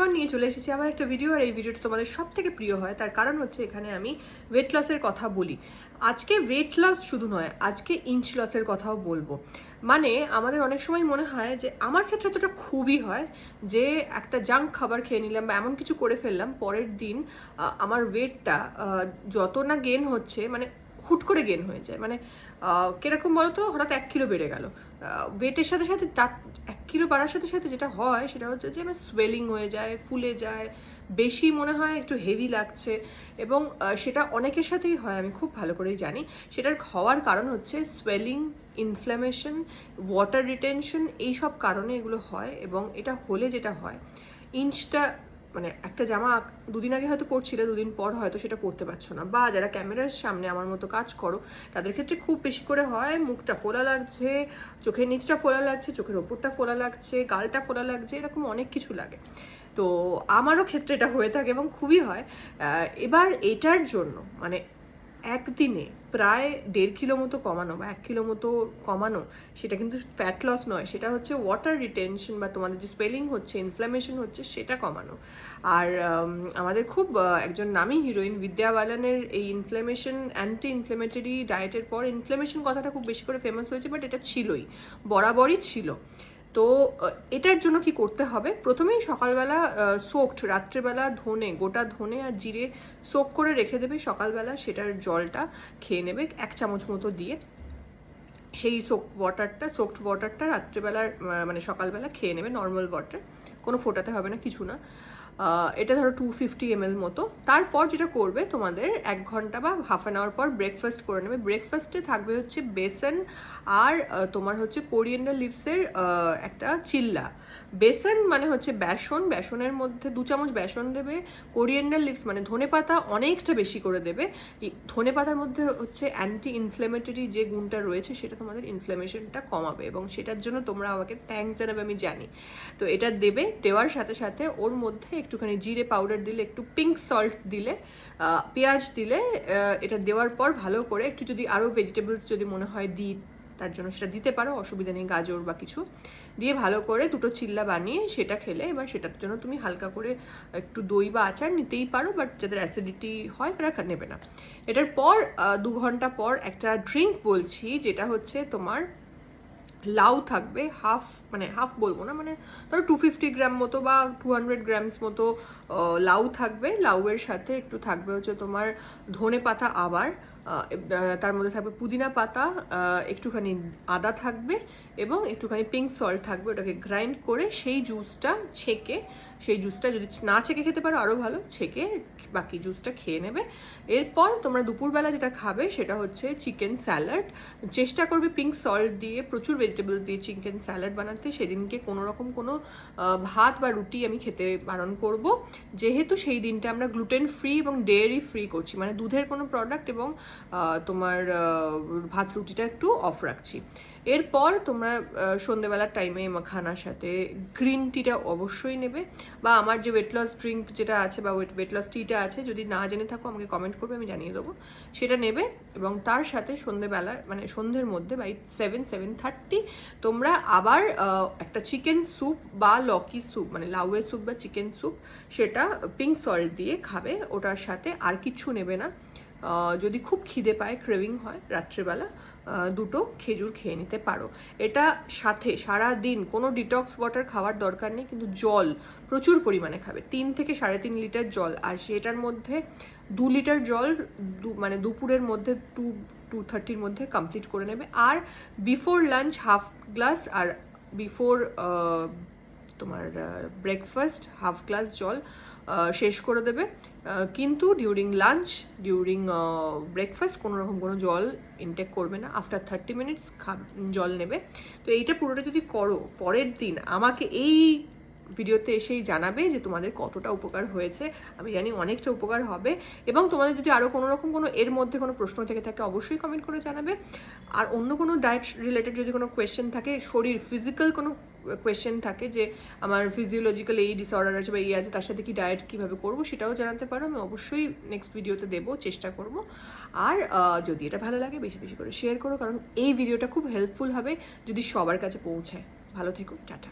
Everyone, নিয়ে চলে এসেছি আবার একটা ভিডিও। আর এই ভিডিওটা তোমাদের সব থেকে প্রিয় হয়, তার কারণ হচ্ছে এখানে আমি ওয়েট লসের কথা বলি। আজকে ওয়েট লস শুধু নয়, আজকে ইঞ্চ লসের কথাও বলবো। মানে আমাদের অনেক সময় মনে হয় যে, আমার ক্ষেত্রে তো এটা খুবই হয় যে একটা জাঙ্ক খাবার খেয়ে নিলাম বা এমন কিছু করে ফেললাম, পরের দিন আমার ওয়েটটা যত না গেন হচ্ছে, মানে হুট করে গেন হয়ে যায়। মানে কিরকম বলো তো, হঠাৎ 1 কিলো বেড়ে গেল। ওয়েটের সাথে সাথে তার 1 কিলো বাড়ার সাথে সাথে যেটা হয় সেটা হচ্ছে যে আমার সোয়েলিং হয়ে যায়, ফুলে যায়, বেশি মনে হয় একটু হেভি লাগছে। এবং সেটা অনেকের সাথেই হয়, আমি খুব ভালো করেই জানি। সেটার হওয়ার কারণ হচ্ছে সোয়েলিং, ইনফ্ল্যামেশন, ওয়াটার রিটেনশন, এইসব কারণে এগুলো হয়। এবং এটা হলে যেটা হয়, ইঞ্চটা মানে একটা জামা দুদিন আগে হয়তো পরছিলে, দুদিন পর হয়তো সেটা পরতে পারছো না। বা যারা ক্যামেরার সামনে আমার মতো কাজ করো, তাদের ক্ষেত্রে খুব বেশি করে হয় মুখটা ফোলা লাগছে, চোখের নিচটা ফোলা লাগছে, চোখের ওপরটা ফোলা লাগছে, গালটা ফোলা লাগছে, এরকম অনেক কিছু লাগে। তো আমারও ক্ষেত্রে এটা হয়ে থাকে এবং খুবই হয়। এবার এটার জন্য মানে একদিনে প্রায় 1.5 কিলো মতো কমানো বা 1 কিলো মতো কমানো, সেটা কিন্তু ফ্যাট লস নয়, সেটা হচ্ছে ওয়াটার রিটেনশন বা তোমাদের যে স্পেলিং হচ্ছে, ইনফ্ল্যামেশন হচ্ছে, সেটা কমানো। আর আমাদের খুব একজন নামী হিরোইন বিদ্যা বালানের এই ইনফ্ল্যামেশন, অ্যান্টি ইনফ্ল্যামেটরি ডায়েটের পর ইনফ্ল্যামেশন কথাটা খুব বেশি করে ফেমাস হয়েছে, বাট এটা ছিলই, বরাবরই ছিল। তো এটার জন্য কি করতে হবে, প্রথমেই সকালবেলা সোকড, রাত্রেবেলা ধনে, গোটা ধনে আর জিরে সোক করে রেখে দেবে সকালবেলা, সেটার জলটা খেয়ে নেবে 1 চামচ মতো দিয়ে। সেই সোকড ওয়াটারটা রাত্রেবেলার মানে সকালবেলা খেয়ে নেবে, নর্মাল ওয়াটার, কোনো ফোটাতে হবে না, কিছু না। এটা ধরো 250 ml মতো। তারপর যেটা করবে, তোমাদের 1 ঘন্টা বা হাফ অ্যান আওয়ার পর ব্রেকফাস্ট করে নেবে। ব্রেকফাস্টে থাকবে হচ্ছে বেসন আর তোমার হচ্ছে কোরিয়েন্ডার লিভসের একটা চিল্লা। বেসন মানে হচ্ছে বেসন, বেসনের মধ্যে 2 চামচ বেসন দেবে। কোরিয়েন্ডার লিভস মানে ধনে পাতা অনেকটা বেশি করে দেবে। ধনে পাতার মধ্যে হচ্ছে অ্যান্টি ইনফ্ল্যামেটরি যে গুণটা রয়েছে, সেটা তোমাদের ইনফ্ল্যামেশনটা কমাবে এবং সেটার জন্য তোমরা আমাকে থ্যাঙ্কস জানাবে, আমি জানি। তো এটা দেবে, দেওয়ার সাথে সাথে ওর মধ্যে একটুখানি জিরে পাউডার দিলে, একটু পিঙ্ক সল্ট দিলে, পেঁয়াজ দিলে, এটা দেওয়ার পর ভালো করে একটু যদি আরও ভেজিটেবলস যদি মনে হয় দিই, তার জন্য সেটা দিতে পারো, অসুবিধা নেই, গাজর বা কিছু দিয়ে ভালো করে 2টো চিল্লা বানিয়ে সেটা খেলে। এবার সেটার জন্য তুমি হালকা করে একটু দই বা আচার নিতেই পারো, বাট যাদের অ্যাসিডিটি হয় তারা নেবে না। এটার পর 2 ঘন্টা পর একটা ড্রিঙ্ক বলছি, যেটা হচ্ছে তোমার লাউ থাকবে হাফ, মানে হাফ বলবো না, মানে ধরো 250 গ্রাম মতো বা 200 গ্রামস মতো লাউ থাকবে। লাউয়ের সাথে একটু থাকবে হচ্ছে তোমার ধনে পাতা, আবার তার মধ্যে থাকবে পুদিনা পাতা, একটুখানি আদা থাকবে এবং একটুখানি পিঙ্ক সল্ট থাকবে। ওটাকে গ্রাইন্ড করে সেই জুসটা ছেঁকে, সেই জুসটা যদি না ছেঁকে খেতে পারো আরও ভালো, ছেঁকে বাকি জুসটা খেয়ে নেবে। এরপর তোমরা দুপুরবেলা যেটা খাবে সেটা হচ্ছে চিকেন স্যালাড। চেষ্টা করবে পিঙ্ক সল্ট দিয়ে, প্রচুর ভেজিটেবল দিয়ে চিকেন স্যালাড বানাতে। সেদিনকে কোনো রকম কোনো ভাত বা রুটি আমি খেতে বারণ করব, যেহেতু সেই দিনটা আমরা গ্লুটেন ফ্রি এবং ডেয়ারি ফ্রি করছি, মানে দুধের কোনো প্রোডাক্ট এবং তোমার ভাত রুটিটা একটু অফ রাখছি। এরপর তোমরা সন্ধ্যেবেলার টাইমে খানার সাথে গ্রিন টিটা অবশ্যই নেবে, বা আমার যে ওয়েট লস ড্রিঙ্ক যেটা আছে বা ওয়েট লস টিটা আছে, যদি না জেনে থাকো আমাকে কমেন্ট করবে, আমি জানিয়ে দেবো, সেটা নেবে। এবং তার সাথে সন্ধ্যেবেলা মানে সন্ধ্যের মধ্যে বাই 7-7:30 তোমরা আবার একটা চিকেন স্যুপ বা লকি স্যুপ, মানে লাউয়ের স্যুপ বা চিকেন স্যুপ, সেটা পিঙ্ক সল্ট দিয়ে খাবে। ওটার সাথে আর কিছু নেবে না। যদি খুব খিদে পায়, ক্রেভিং হয়, রাত্রেবেলা 2টো খেজুর খেয়ে নিতে পারো। এটা সাথে সারা দিন কোনো ডিটক্স ওয়াটার খাওয়ার দরকার নেই, কিন্তু জল প্রচুর পরিমাণে খাবে, 3 থেকে 3.5 লিটার জল। আর সেটার মধ্যে 2 লিটার জল মানে দুপুরের মধ্যে 2:30 মধ্যে কমপ্লিট করে নেবে। আর বিফোর লাঞ্চ হাফ গ্লাস, আর বিফোর তোমার ব্রেকফাস্ট হাফ গ্লাস জল শেষ করে দেবে। কিন্তু ডিউরিং লাঞ্চ, ডিউরিং ব্রেকফাস্ট কোনো রকম কোনো জল ইনটেক করবে না। আফটার 30 মিনিটস জল নেবে। তো এইটা পুরোটা যদি করো, পরের দিন আমাকে এই ভিডিওতে এসেই জানাবে যে তোমাদের কতটা উপকার হয়েছে। আমি জানি অনেকটা উপকার হবে। এবং তোমাদের যদি আরও কোনো রকম কোনো এর মধ্যে কোনো প্রশ্ন থেকে থাকে, অবশ্যই কমেন্ট করে জানাবে। আর অন্য কোনো ডায়েট রিলেটেড যদি কোনো কোয়েশ্চেন থাকে, শরীর ফিজিক্যাল কোনো কোয়েশ্চেন থাকে যে আমার ফিজিওলজিক্যাল এই ডিসঅর্ডার আছে বা এই আছে, তার সাথে কি ডায়েট কীভাবে করবো, সেটাও জানাতে পারো। আমি অবশ্যই নেক্সট ভিডিওতে দেবো, চেষ্টা করব। আর যদি এটা ভালো লাগে, বেশি বেশি করে শেয়ার করো, কারণ এই ভিডিওটা খুব হেল্পফুল হবে যদি সবার কাছে পৌঁছায়। ভালো থেকো, টাটা।